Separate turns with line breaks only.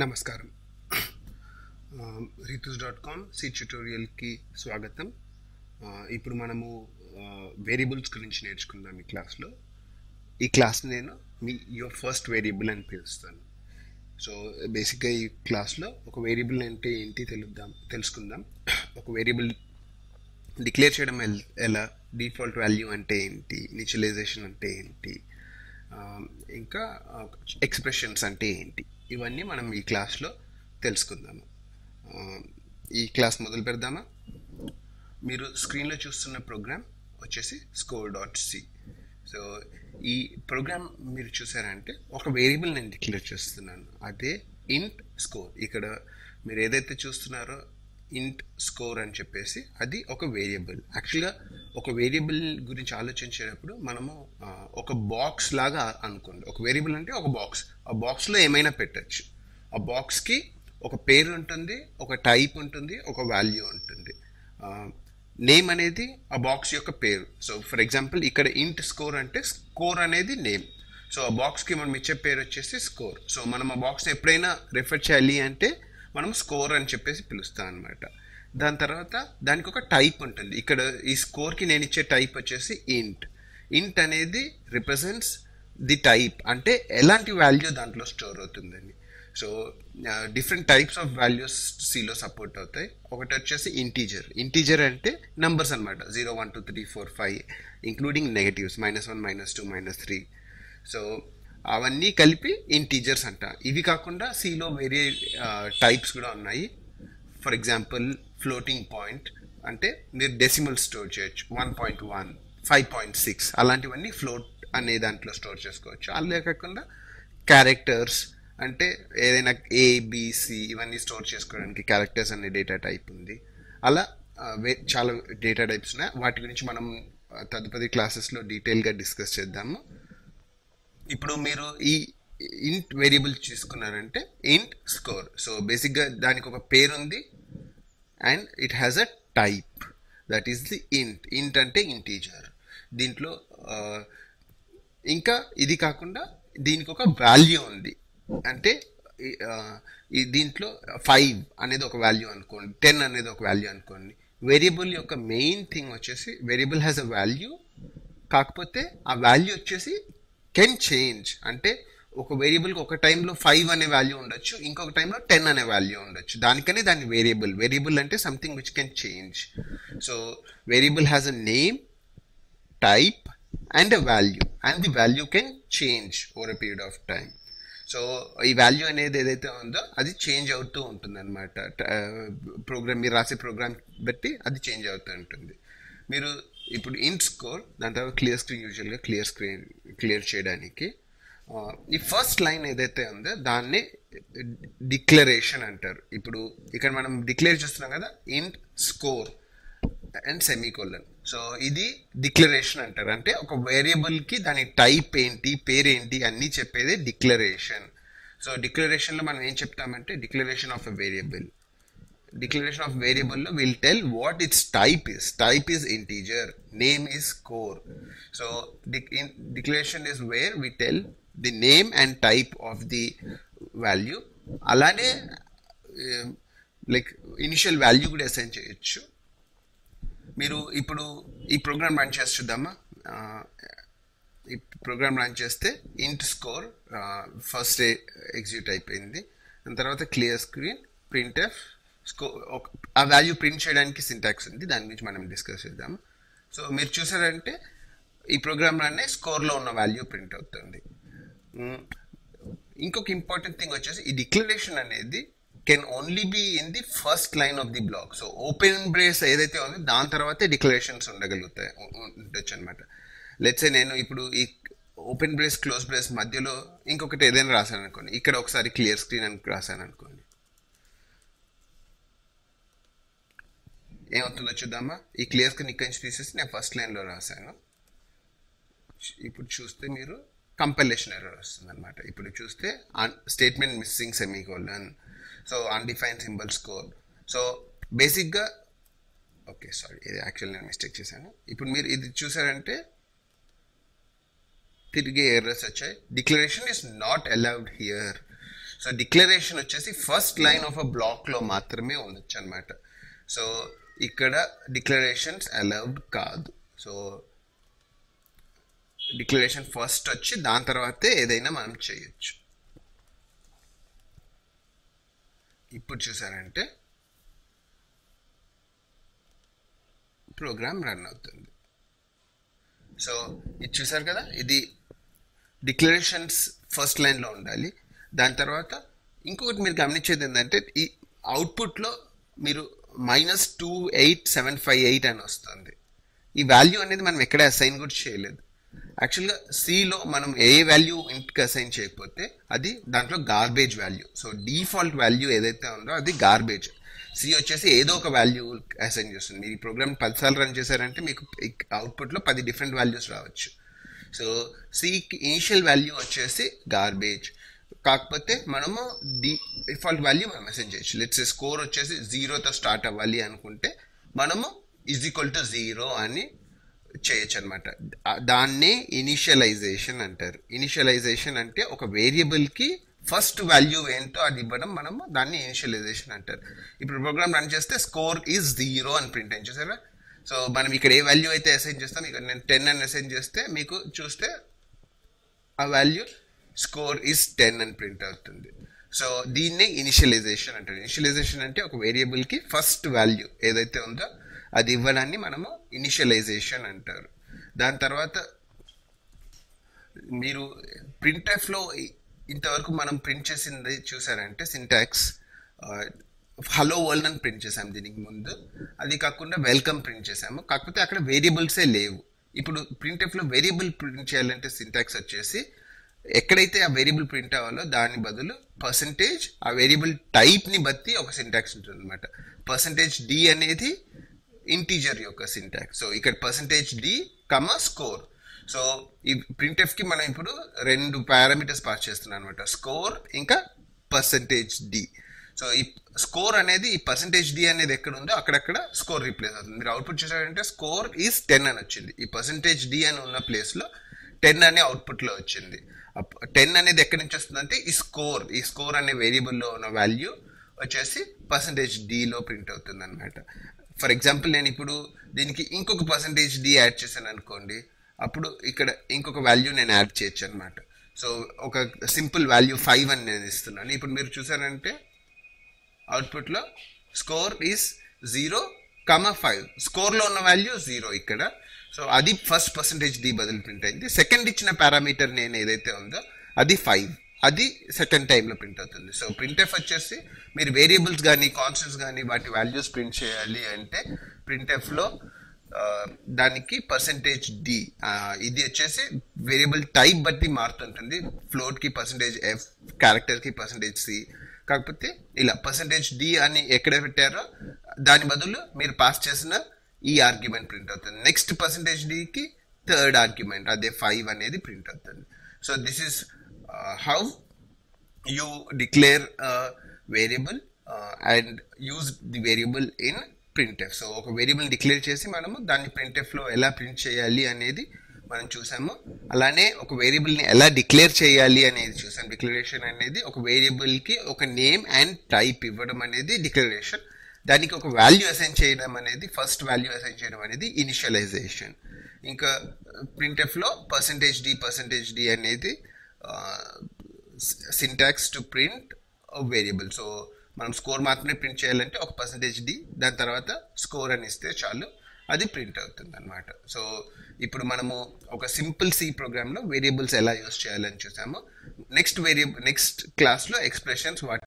నమస్కారం. రితుస్.com సి ట్యుటోరియల్కి స్వాగతం. ఇప్పుడు మనము వేరియబుల్స్ గురించి నేర్చుకుందాం. ఈ క్లాస్ నేను యువర్ ఫస్ట్ వేరియబుల్ అని పిలుస్తాను. సో బేసిక్గా ఈ క్లాస్లో ఒక వేరియబుల్ అంటే ఏంటి తెలుసుకుందాం. ఒక వేరియబుల్ డిక్లేర్ చేయడం ఎలా, డిఫాల్ట్ వాల్యూ అంటే ఏంటి, ఇనిషియలైజేషన్ అంటే ఏంటి, ఇంకా ఎక్స్ప్రెషన్స్ అంటే ఏంటి, ఇవన్నీ మనం ఈ క్లాస్లో తెలుసుకుందాము. ఈ క్లాస్ మొదలు పెడదామా? మీరు స్క్రీన్లో చూస్తున్న ప్రోగ్రామ్ వచ్చేసి score.c. సో ఈ ప్రోగ్రామ్ మీరు చూసారంటే ఒక వేరియబుల్ నేను డిక్లేర్ చేస్తున్నాను, అదే ఇంట్ స్కోర్. ఇక్కడ మీరు ఏదైతే చూస్తున్నారో ఇంట్ స్కోర్ అని చెప్పేసి అది ఒక వేరియబుల్. యాక్చువల్గా ఒక వేరియబుల్ గురించి ఆలోచించేటప్పుడు మనము ఒక బాక్స్ లాగా అనుకోండి. ఒక వేరియబుల్ అంటే ఒక బాక్స్, ఆ బాక్స్లో ఏమైనా పెట్టచ్చు. ఆ బాక్స్కి ఒక పేరు ఉంటుంది, ఒక టైప్ ఉంటుంది, ఒక వాల్యూ ఉంటుంది. నేమ్ అనేది ఆ బాక్స్ యొక్క పేరు. సో ఫర్ ఎగ్జాంపుల్ ఇక్కడ ఇంట్ స్కోర్ అంటే స్కోర్ అనేది నేమ్. సో ఆ బాక్స్కి మనం ఇచ్చే పేరు వచ్చేసి స్కోర్. సో మనం ఆ బాక్స్ని ఎప్పుడైనా రెఫర్ చేయాలి అంటే మనం స్కోర్ అని చెప్పేసి పిలుస్తాం అనమాట. దాని తర్వాత దానికి ఒక టైప్ ఉంటుంది. ఇక్కడ ఈ స్కోర్కి నేను ఇచ్చే టైప్ వచ్చేసి ఇంట్. ఇంట్ అనేది రిప్రజెంట్స్ ది టైప్, అంటే ఎలాంటి వాల్యూ దాంట్లో స్టోర్ అవుతుందని. So different types of values సిలో సపోర్ట్ అవుతాయి. ఒకటి వచ్చేసి ఇంటీజర్. ఇంటీజర్ అంటే నంబర్స్ అనమాట, 0, 1, 2, 3, 4, 5 ఇంక్లూడింగ్ నెగటివ్స్, -1, -2, -3. సో అవన్నీ కలిపి ఇంటీజర్స్ అంట. ఇవి కాకుండా సిలో వేరే టైప్స్ కూడా ఉన్నాయి. ఫర్ ఎగ్జాంపుల్ ఫ్లోటింగ్ పాయింట్ అంటే మీరు డెసిమల్ స్టోర్ చేయొచ్చు, 1.1, 5.6 అలాంటివన్నీ ఫ్లోట్ అనే దాంట్లో స్టోర్ చేసుకోవచ్చు. అలా కాకుండా క్యారెక్టర్స్ అంటే ఏదైనా ఏబిసి ఇవన్నీ స్టోర్ చేసుకోవడానికి క్యారెక్టర్స్ అనే డేటా టైప్ ఉంది. అలా చాలా డేటా టైప్స్ ఉన్నాయి. వాటి గురించి మనం తదుపరి క్లాసెస్లో డీటెయిల్గా డిస్కస్ చేద్దాము. ఇప్పుడు మీరు ఈ ఇంట్ వేరియబుల్ తీసుకున్నారంటే ఇంట్ స్కోర్. సో బేసిక్గా దానికి ఒక పేరు ఉంది and it has a type, that is the ఇంట్. ఇంట్ అంటే ఇంటీజర్. దీంట్లో ఇంకా ఇది కాకుండా దీనికి ఒక వాల్యూ ఉంది. అంటే దీంట్లో 5 అనేది ఒక వాల్యూ అనుకోండి, 10 అనేది ఒక వాల్యూ అనుకోండి. వేరియబుల్ యొక్క మెయిన్ థింగ్ వచ్చేసి వేరియబుల్ హ్యాస్ అ వాల్యూ, కాకపోతే ఆ వాల్యూ వచ్చేసి కెన్ చేంజ్. అంటే ఒక వేరియబుల్కి ఒక టైంలో 5 అనే వాల్యూ ఉండొచ్చు, ఇంకొక టైంలో 10 అనే వాల్యూ ఉండొచ్చు. దానికనే దాన్ని వేరియబుల్. వేరియబుల్ అంటే something which can change. So variable has a name, type and a value, and the value can change over a period of time. So ఈ వాల్యూ అనేది ఏదైతే ఉందో అది చేంజ్ అవుతూ ఉంటుంది అనమాట. ప్రోగ్రామ్ మీరు రాసే ప్రోగ్రామ్ బట్టి అది చేంజ్ అవుతూ ఉంటుంది. మీరు ఇప్పుడు ఇంట్ స్కోర్, దాని తర్వాత క్లియర్ స్క్రీన్, యూజువల్గా క్లియర్ చేయడానికి ఈ ఫస్ట్ లైన్ ఏదైతే ఉందో దాన్ని డిక్లరేషన్ అంటారు. ఇప్పుడు ఇక్కడ మనం డిక్లేర్ చేస్తున్నాం కదా, ఇంట్ స్కోర్ అండ్ సెమీకోలన్. సో ఇది డిక్లరేషన్ అంటారు. అంటే ఒక వేరియబుల్కి దాని టైప్ ఏంటి, పేరేంటి అన్నీ చెప్పేదే డిక్లరేషన్. సో డిక్లరేషన్లో మనం ఏం చెప్తామంటే declaration of a variable. Declaration of variable will tell what its type is. Type is integer, name is score. So declaration is where we tell the name and type of the value. Alane like initial value కూడా assign చేయొచ్చు. మీరు ఇప్పుడు ఈ program run చేసి చూద్దామా? ఈ program run చేస్తే ఇంట్ స్కోర్ ఫస్ట్ ఎగ్జిక్యూట్ అయిపోయింది. దాని తర్వాత క్లియర్ స్క్రీన్, ప్రింట్ఎఫ్, ఆ వాల్యూ ప్రింట్ చేయడానికి సింటాక్స్ ఉంది, దాని గురించి మనం డిస్కస్ చేద్దాము. సో మీరు చూసారంటే ఈ ప్రోగ్రామ్లోనే స్కోర్లో ఉన్న వాల్యూ ప్రింట్ అవుతుంది. ఇంకొక ఇంపార్టెంట్ థింగ్ వచ్చేసి ఈ డిక్లరేషన్ అనేది can only be in the first line of the block. So open brace ఏదైతే ఉందో దాని తర్వాతే డిక్లరేషన్స్ ఉండొచ్చు అనమాట. లెట్స్ నేను ఇప్పుడు ఈ ఓపెన్ బ్రేస్ క్లోజ్ బ్రేస్ మధ్యలో ఇంకొకటి ఏదైనా రాశాను అనుకోండి, ఇక్కడ ఒకసారి క్లియర్ స్క్రీన్ అని రాశాను అనుకోండి, ఏమవుతుందో చూద్దామా? ఈ క్లియర్ స్క్రీన్ ఇక్కడి నుంచి తీసేసి నేను ఫస్ట్ లైన్లో రాశాను. ఇప్పుడు చూస్తే మీరు కంపైలేషన్ ఎర్రర్ వస్తుంది అనమాట. ఇప్పుడు చూస్తే statement missing semicolon, so undefined symbol score. So బేసిక్గా ఓకే సారీ, ఇది యాక్చువల్ నేను మిస్టేక్ చేశాను. ఇప్పుడు మీరు ఇది చూసారంటే తిరిగి ఎర్రర్స్ వచ్చాయి. Declaration is not allowed here. So declaration వచ్చేసి ఫస్ట్ లైన్ ఆఫ్ అ బ్లాక్లో మాత్రమే ఉండొచ్చు అనమాట. సో ఇక్కడ డిక్లరేషన్స్ అలౌడ్ కాదు. సో డిక్లరేషన్ ఫస్ట్ వచ్చి దాని తర్వాతే ఏదైనా మనం చేయొచ్చు. ఇప్పుడు చూసారంటే ప్రోగ్రామ్ రన్ అవుతుంది. సో ఇది చూసారు కదా, ఇది డిక్లరేషన్స్ ఫస్ట్ లైన్లో ఉండాలి. దాని తర్వాత ఇంకొకటి మీరు గమనించేది ఏంటంటే ఈ అవుట్పుట్లో మీరు -28758 అని వస్తుంది. ఈ వాల్యూ అనేది మనం ఎక్కడ అసైన్ కూడా చేయలేదు. యాక్చువల్గా సిలో మనం ఏ వాల్యూ ఇంటికి అసైన్ చేయకపోతే అది దాంట్లో garbage value. So default value ఏదైతే ఉందో అది గార్బేజ్. సి వచ్చేసి ఏదో ఒక వాల్యూ అసైన్ చేస్తుంది. మీరు ఈ ప్రోగ్రామ్ 10 సార్లు రన్ చేశారంటే మీకు అవుట్పుట్లో 10 డిఫరెంట్ వాల్యూస్ రావచ్చు. సో సికి ఇనిషియల్ వాల్యూ వచ్చేసి గార్బేజ్, కాకపోతే మనము డిఫాల్ట్ వాల్యూ మనం అసైన్ చేయొచ్చు. లెట్స్ స్కోర్ వచ్చేసి 0తో స్టార్ట్ అవ్వాలి అనుకుంటే మనము =0 అని చేయొచ్చు అనమాట. దాన్నే ఇనిషియలైజేషన్ అంటారు. ఇనిషియలైజేషన్ అంటే ఒక వేరియబుల్కి ఫస్ట్ వాల్యూ ఏంటో అది ఇవ్వడం, మనము దాన్ని ఇనిషియలైజేషన్ అంటారు. ఇప్పుడు ప్రోగ్రామ్ రన్ చేస్తే స్కోర్ ఈజ్ 0 అని ప్రింట్ అయింది చూసారా. సో మనం ఇక్కడ ఏ వాల్యూ అయితే అసైన్ చేస్తాం, ఇక్కడ నేను 10 అని అసైన్ చేస్తే మీకు చూస్తే ఆ వాల్యూ స్కోర్ ఈజ్ 10 అని ప్రింట్ అవుతుంది. సో దీన్నే ఇనిషియలైజేషన్ అంటారు. ఇనిషియలైజేషన్ అంటే ఒక వేరియబుల్కి ఫస్ట్ వాల్యూ ఏదైతే ఉందో అది ఇవ్వడాన్ని మనము ఇనిషియలైజేషన్ అంటారు. దాని తర్వాత మీరు ప్రింట్ఎఫ్లో ఇంతవరకు మనం ప్రింట్ చేసింది చూసారంటే సింటాక్స్ హలో వరల్డ్ అని ప్రింట్ చేసాము దీనికి ముందు. అది కాకుండా వెల్కమ్ ప్రింట్ చేసాము, కాకపోతే అక్కడ వేరియబుల్సే లేవు. ఇప్పుడు ప్రింట్ఎఫ్లో వేరియబుల్ ప్రింట్ చేయాలంటే సింటాక్స్ వచ్చేసి ఎక్కడైతే ఆ వేరియబుల్ ప్రింట్ అవ్వాలో దాని బదులు పర్సంటేజ్ ఆ వేరియబుల్ టైప్ని బట్టి ఒక సింటాక్స్ ఉంటుంది అనమాట. %d అనేది ఇంటీజర్ యొక్క సింటాక్స్. సో ఇక్కడ %d, స్కోర్. సో ఈ ప్రింట్ఎఫ్కి మనం ఇప్పుడు 2 పారామీటర్స్ పాస్ చేస్తున్నాం అనమాట, స్కోర్ ఇంకా %d. సో ఈ స్కోర్ అనేది ఈ %d అనేది ఎక్కడ ఉందో అక్కడక్కడ స్కోర్ రీప్లేస్ అవుతుంది. మీరు అవుట్పుట్ చూసారంటే స్కోర్ ఈజ్ 10 అని వచ్చింది. ఈ %d అని ఉన్న ప్లేస్లో 10 అనే అవుట్పుట్లో వచ్చింది. 10 అనేది ఎక్కడి నుంచి వస్తుందంటే ఈ స్కోర్ అనే వేరియబుల్లో ఉన్న వాల్యూ వచ్చేసి %dలో ప్రింట్ అవుతుంది అనమాట. ఫర్ ఎగ్జాంపుల్ నేను ఇప్పుడు దీనికి ఇంకొక %d యాడ్ చేశాను అనుకోండి, అప్పుడు ఇక్కడ ఇంకొక వాల్యూ నేను యాడ్ చేయొచ్చు అనమాట. సో ఒక సింపుల్ వాల్యూ 5 అని నేను ఇస్తున్నాను. ఇప్పుడు మీరు చూసారంటే అవుట్పుట్లో స్కోర్ ఈజ్ 0, 5. స్కోర్లో ఉన్న వాల్యూ 0 ఇక్కడ. సో అది ఫస్ట్ %d బదులు ప్రింట్ అయింది. సెకండ్ ఇచ్చిన పారామీటర్ నేను ఏదైతే ఉందో అది 5, అది సెకండ్ టైంలో ప్రింట్ అవుతుంది. సో ప్రింట్ఎఫ్ వచ్చేసి మీరు వేరియబుల్స్ కానీ కాన్స్టెంట్స్ కానీ వాటి వాల్యూస్ ప్రింట్ చేయాలి అంటే ప్రింట్ఎఫ్లో దానికి %d ఇది వచ్చేసి వేరియబుల్ టైప్ బట్టి మారుతుంటుంది. ఫ్లోట్కి %f, క్యారెక్టర్కి %c. కాకపోతే ఇలా %d అని ఎక్కడ పెట్టారో దాని బదులు మీరు పాస్ చేసిన ఈ ఆర్గ్యుమెంట్ ప్రింట్ అవుతుంది. నెక్స్ట్ %dకి థర్డ్ ఆర్గ్యుమెంట్ అదే 5 అనేది ప్రింట్ అవుతుంది. So this is how you declare variable and use the variable in printf. So ఒక వేరియబుల్ డిక్లేర్ చేసి మనము దాన్ని ప్రింట్ఎఫ్లో ఎలా ప్రింట్ చేయాలి అనేది మనం చూసాము. అలానే ఒక వేరియబుల్ని ఎలా డిక్లేర్ చేయాలి అనేది చూసాం. డిక్లరేషన్ అనేది ఒక వేరియబుల్కి ఒక నేమ్ అండ్ టైప్ ఇవ్వడం అనేది డిక్లరేషన్. దానికి ఒక వాల్యూ అసైన్ చేయడం అనేది, ఫస్ట్ వాల్యూ అసైన్ చేయడం అనేది ఇనిషియలైజేషన్. ఇంకా ప్రింట్ఎఫ్లో %d అనేది syntax to print variable. So మనం స్కోర్ మాత్రమే ప్రింట్ చేయాలంటే ఒక %d దాని తర్వాత స్కోర్ అని ఇస్తే చాలు, అది ప్రింట్ అవుతుంది అనమాట. సో ఇప్పుడు మనము ఒక సింపుల్ సి ప్రోగ్రామ్లో వేరియబుల్స్ ఎలా యూజ్ చేయాలని చూసాము. నెక్స్ట్ క్లాస్లో ఎక్స్ప్రెషన్స్ వాటి